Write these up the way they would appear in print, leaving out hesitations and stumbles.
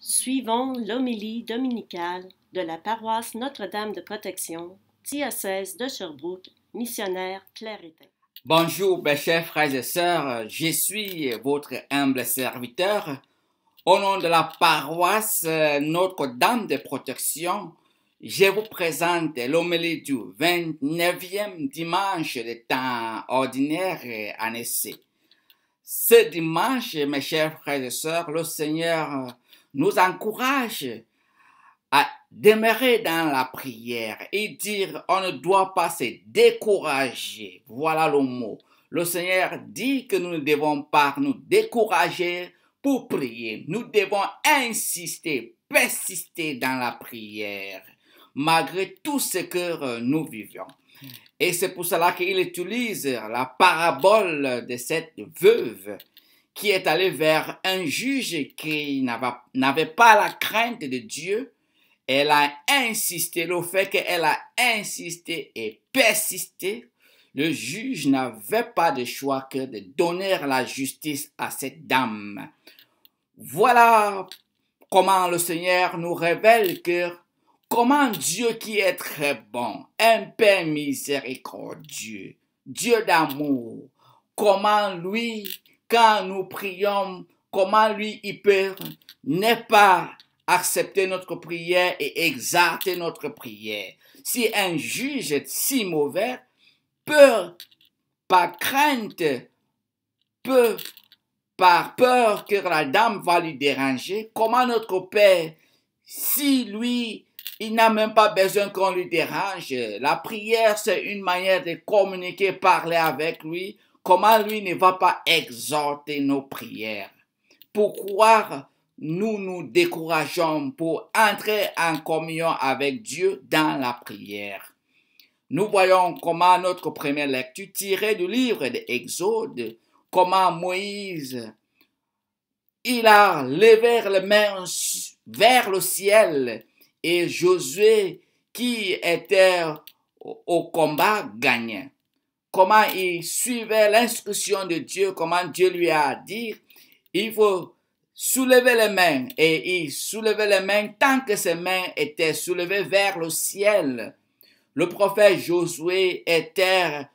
Suivons l'homélie dominicale de la paroisse Notre-Dame de Protection, diocèse de Sherbrooke, missionnaire Claire-Étain. Bonjour, mes chers frères et sœurs, je suis votre humble serviteur. Au nom de la paroisse Notre-Dame de Protection, je vous présente l'homélie du 29e dimanche de temps ordinaire en essai. Ce dimanche, mes chers frères et sœurs, le Seigneur nous encourage à demeurer dans la prière et dire on ne doit pas se décourager. Voilà le mot. Le Seigneur dit que nous ne devons pas nous décourager pour prier. Nous devons insister, persister dans la prière, malgré tout ce que nous vivions. Et c'est pour cela qu'il utilise la parabole de cette veuve qui est allée vers un juge qui n'avait pas la crainte de Dieu. Elle a insisté, le fait qu'elle a insisté et persisté, le juge n'avait pas de choix que de donner la justice à cette dame. Voilà comment le Seigneur nous révèle que comment Dieu qui est très bon, un Père miséricordieux, Dieu d'amour, comment lui, quand nous prions, comment lui, il peut ne pas accepter notre prière et exalter notre prière. Si un juge est si mauvais, peut, par crainte, peut, par peur que la dame va lui déranger, comment notre Père, si lui, il n'a même pas besoin qu'on lui dérange, la prière c'est une manière de communiquer, parler avec lui, comment lui ne va pas exalter nos prières? Pourquoi nous nous décourageons pour entrer en communion avec Dieu dans la prière? Nous voyons comment notre première lecture tirée du livre de Exode, comment Moïse, il a levé les mains vers le ciel et Josué qui était au combat gagnait. Comment il suivait l'instruction de Dieu, comment Dieu lui a dit, il faut soulever les mains, et il soulevait les mains tant que ses mains étaient soulevées vers le ciel. Le prophète Josué était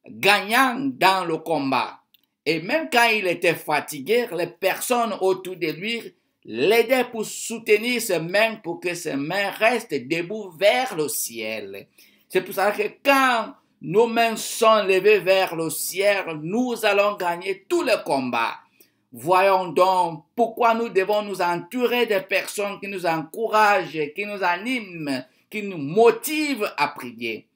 gagnant dans le combat. Et même quand il était fatigué, les personnes autour de lui l'aidaient pour soutenir ses mains, pour que ses mains restent debout vers le ciel. C'est pour ça que quand nos mains sont levées vers le ciel, nous allons gagner tout le combat. Voyons donc pourquoi nous devons nous entourer de personnes qui nous encouragent, qui nous animent, qui nous motivent à prier.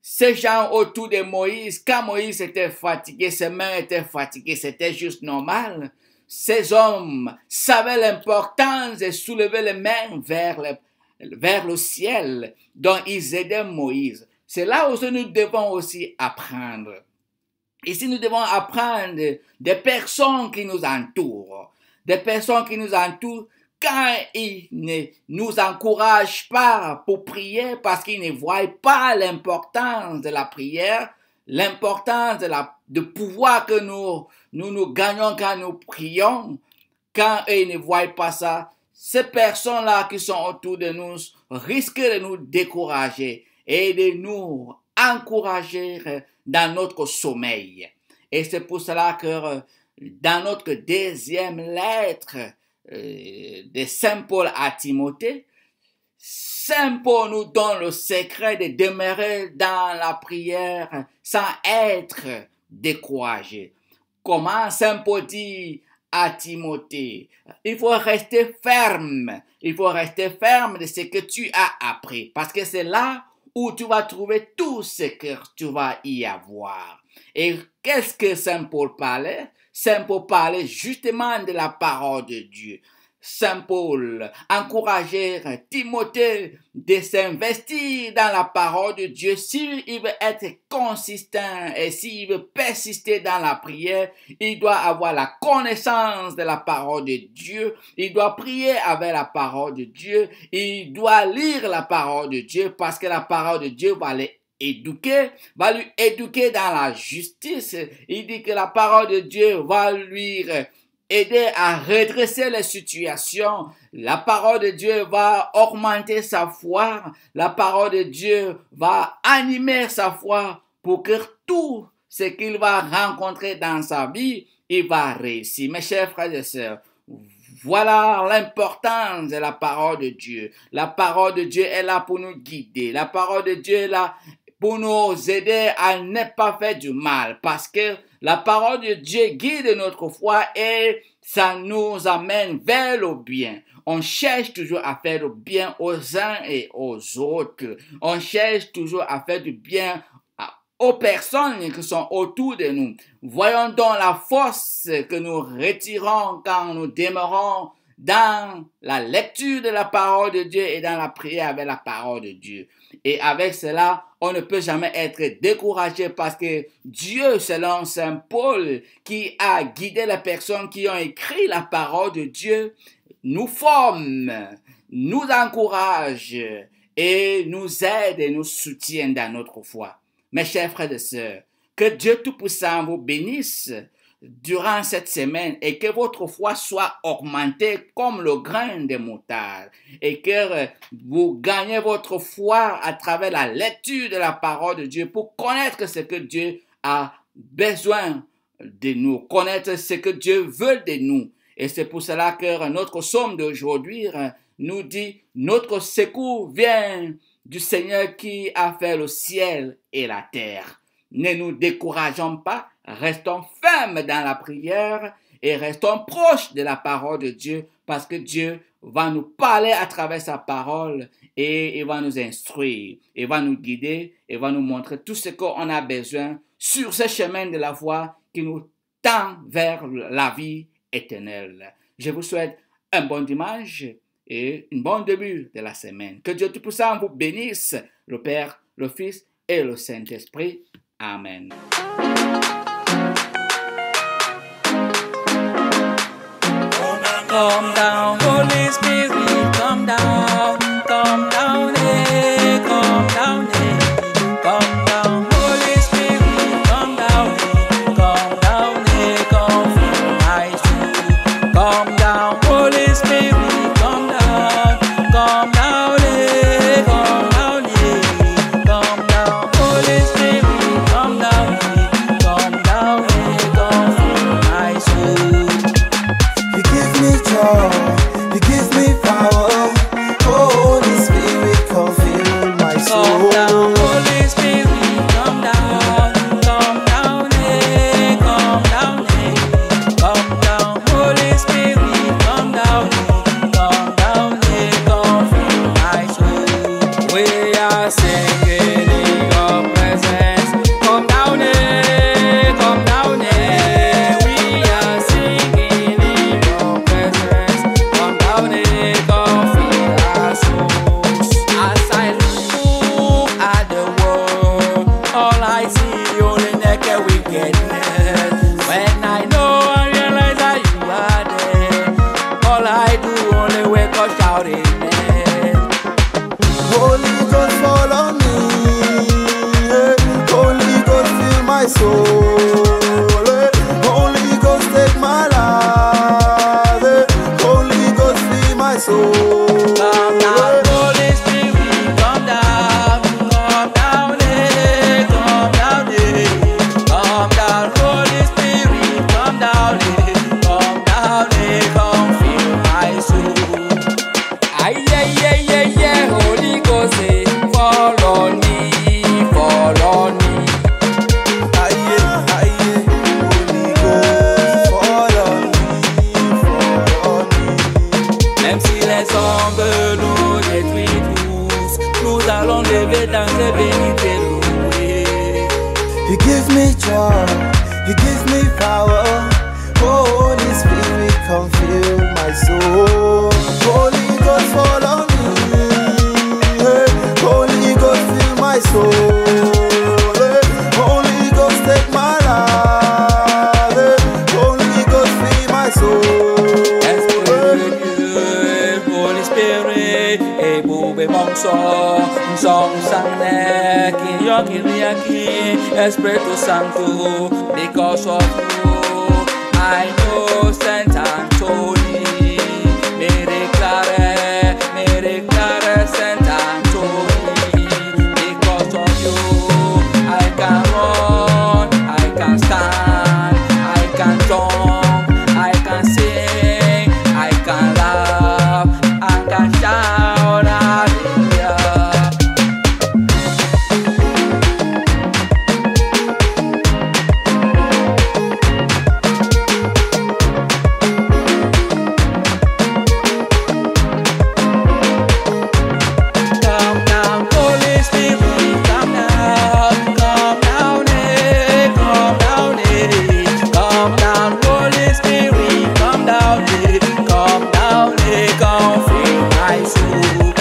Ces gens autour de Moïse, quand Moïse était fatigué, ses mains étaient fatiguées, c'était juste normal. Ces hommes savaient l'importance de soulever les mains vers le ciel, dont ils aidaient Moïse. C'est là où nous devons aussi apprendre. Ici, nous devons apprendre des personnes qui nous entourent. Des personnes qui nous entourent quand ils ne nous encouragent pas pour prier parce qu'ils ne voient pas l'importance de la prière, l'importance de pouvoir que nous gagnons quand nous prions. Quand ils ne voient pas ça, ces personnes-là qui sont autour de nous risquent de nous décourager et de nous encourager dans notre sommeil. Et c'est pour cela que dans notre deuxième lettre de Saint Paul à Timothée, Saint Paul nous donne le secret de demeurer dans la prière sans être découragé. Comment Saint Paul dit à Timothée, il faut rester ferme. Il faut rester ferme de ce que tu as appris. Parce que c'est là où tu vas trouver tout ce que tu vas y avoir. Et qu'est-ce que Saint Paul parlait? Saint Paul parlait justement de la parole de Dieu. Saint Paul encourageait Timothée de s'investir dans la parole de Dieu s'il veut être consistant et s'il veut persister dans la prière. Il doit avoir la connaissance de la parole de Dieu. Il doit prier avec la parole de Dieu. Il doit lire la parole de Dieu parce que la parole de Dieu va lui éduquer dans la justice. Il dit que la parole de Dieu va lui aider à redresser les situations. La parole de Dieu va augmenter sa foi. La parole de Dieu va animer sa foi pour que tout ce qu'il va rencontrer dans sa vie, il va réussir. Mes chers frères et sœurs, voilà l'importance de la parole de Dieu. La parole de Dieu est là pour nous guider. La parole de Dieu est là pour nous aider à ne pas faire du mal. Parce que la parole de Dieu guide notre foi et ça nous amène vers le bien. On cherche toujours à faire le bien aux uns et aux autres. On cherche toujours à faire du bien aux personnes qui sont autour de nous. Voyons donc la force que nous retirons quand nous demeurons dans la lecture de la parole de Dieu et dans la prière avec la parole de Dieu. Et avec cela, on ne peut jamais être découragé parce que Dieu, selon Saint Paul, qui a guidé les personnes qui ont écrit la parole de Dieu, nous forme, nous encourage et nous aide et nous soutient dans notre foi. Mes chers frères et sœurs, que Dieu Tout-Puissant vous bénisse durant cette semaine et que votre foi soit augmentée comme le grain de moutarde et que vous gagnez votre foi à travers la lecture de la parole de Dieu pour connaître ce que Dieu a besoin de nous, connaître ce que Dieu veut de nous. Et c'est pour cela que notre psaume d'aujourd'hui nous dit « Notre secours vient du Seigneur qui a fait le ciel et la terre. » Ne nous décourageons pas, restons fermes dans la prière et restons proches de la parole de Dieu parce que Dieu va nous parler à travers sa parole et il va nous instruire, il va nous guider, il va nous montrer tout ce qu'on a besoin sur ce chemin de la foi qui nous tend vers la vie éternelle. Je vous souhaite un bon dimanche et un bon début de la semaine. Que Dieu Tout-Puissant vous bénisse, le Père, le Fils et le Saint-Esprit. Amen. Come down, Holy Spirit, come down, hey, come down, hey, come down, Holy Spirit, come down, hey, come fill my soul. Come down, Holy Spirit, come down, hey, come down, hey, come down, Holy Spirit, come down, hey, come fill my soul. You give me joy, you give me power. Holy Spirit, come fill my soul. Come down, Holy Spirit, come down, hey, come down, hey, come down, Holy Spirit, come down, hey, come fill my soul. We are singing in your presence. Come down, hey, we are singing in your presence. Come down, hey, come fill our souls. As I look at the world, all I see only naked wickedness. When I know and realize that you are there, all I do only wake up shouting. Holy Ghost, fall on me. Hey, Holy Ghost, fill my soul. Hey, Holy Ghost, take my life. Hey, Holy Ghost, fill my soul. Come down, Holy Spirit, come down, hey, come down, hey, come down, Holy Spirit, come down, hey, come fill my soul. Aye, Holy Ghost, hey, fall on me, fall on me. Aye, Holy Ghost, fall on me, fall on me. Même si les ombres nous détruisent tous, nous allons lever dans les bénites et louer. You give me joy, you give me power. Holy Spirit, come fill my soul. Holy Ghost, fall on me. Hey, Holy Ghost, fill my soul. Hey, Holy Ghost, take my life. Hey, Holy Ghost, fill my soul. Esprit de Dieu, Holy Spirit, et boube mon son sang qui Espírito Santo, because of you, I know Saint Anthony. Me declare Saint Anthony. Because of you, I can run, I can stand, I can jump, I can sing, I can laugh, I can shout hallelujah. Come down, Holy Spirit, come down, eh, come down, eh, come down, Holy Spirit, come down, eh, come down, eh, come fill my soul.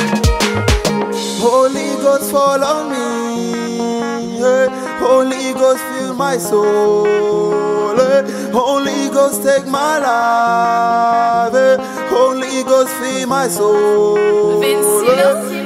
Holy Ghost fall on me, hey. Holy Ghost fill my soul, hey. Holy Ghost take my life, hey. Holy Ghost fill my soul, hey.